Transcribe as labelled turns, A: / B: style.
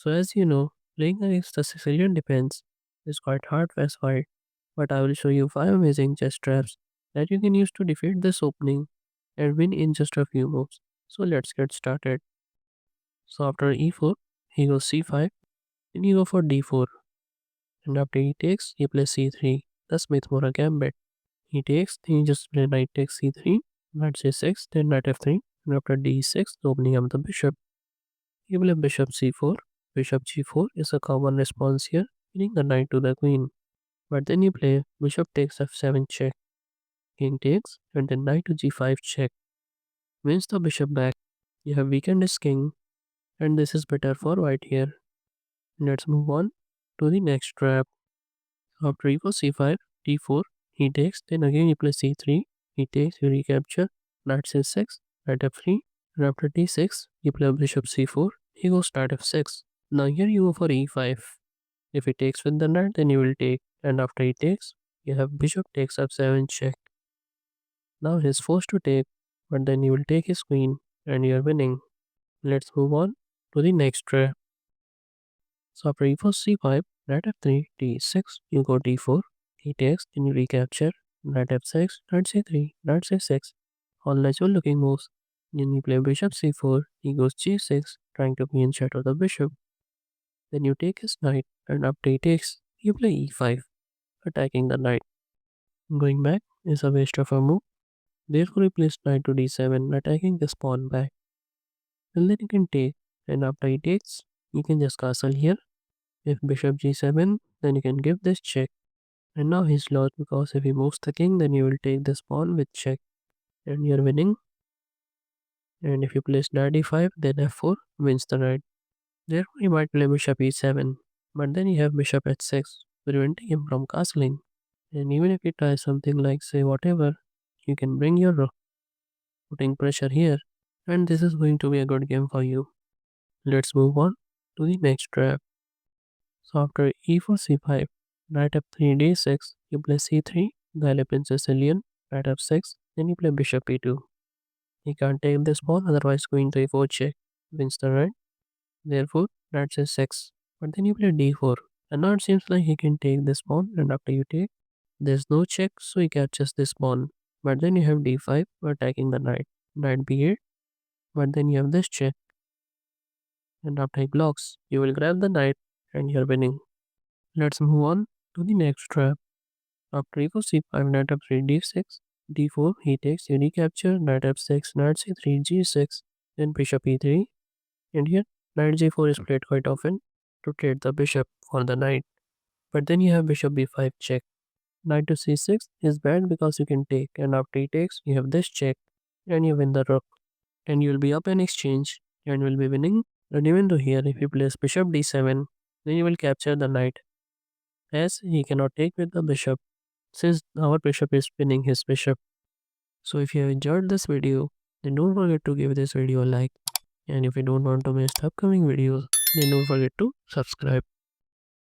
A: So as you know, playing against the Sicilian Defense is quite hard fast fight, but I will show you 5 amazing chess traps that you can use to defeat this opening and win in just a few moves. So let's get started. So after e4, he goes c5, then you go for d4, and after he takes, he plays c3, the Smith-Morra gambit. He takes, then you just play knight takes c3, knight c6, then knight f3, and after d6, opening up the bishop. You play bishop c4. Bishop g4 is a common response here, winning the knight to the queen. But then you play bishop takes f7 check, king takes, and then knight to g5 check. Wins the bishop back. You have weakened his king, and this is better for white here. Let's move on to the next trap. After e4 c5, d4, he takes, then again you play c3, he takes, you recapture, knight c6, knight f3, and after d6, you play bishop c4, he goes knight f6. Now here you go for e5. If he takes with the knight, then you will take, and after he takes, you have bishop takes f7 check. Now he's forced to take, but then you will take his queen, and you are winning. Let's move on to the next trap. So after e4 c5, knight f3, d6, you go d4, he takes, then you recapture, knight f6, knight c3, knight c6, all natural looking moves. Then you play bishop c4, he goes g6, trying to gain shadow the bishop. Then you take his knight, and after he takes, you play e5, attacking the knight. Going back is a waste of a move, therefore you place knight to d7, attacking this pawn back. And then you can take, and after he takes, you can just castle here. If bishop g7, then you can give this check. And now he's lost because if he moves the king, then you will take this pawn with check. And you're winning. And if you place knight e5, then f4 wins the knight. Therefore, you might play bishop e7. But then you have bishop h6, preventing him from castling. And even if you try something like say whatever, you can bring your rook, putting pressure here. And this is going to be a good game for you. Let's move on to the next trap. So after e4 c5, knight f3 d6, you play c3, gallop in Sicilian, knight f6, then you play bishop e2. He can't take this pawn, otherwise queen to a4 check wins the knight. Therefore, knight c6. But then you play d4, and now it seems like he can take this pawn, and after you take, there's no check, so he catches this pawn. But then you have d5, attacking the knight. Knight b8, but then you have this check, and after he blocks, you will grab the knight, and you're winning. Let's move on to the next trap. After e4 c5, knight f3 d6, d4, he takes, you recapture, knight f6, knight c3, g6, then bishop e3, and here knight g4 is played quite often to trade the bishop for the knight. But then you have bishop b5 check. Knight to c6 is bad because you can take, and after he takes, you have this check, and you win the rook. And you will be up in exchange, and will be winning. And even though here, if you place bishop d7, then you will capture the knight, as he cannot take with the bishop, since our bishop is pinning his bishop. So if you have enjoyed this video, then don't forget to give this video a like. And if you don't want to miss the upcoming videos, then don't forget to subscribe.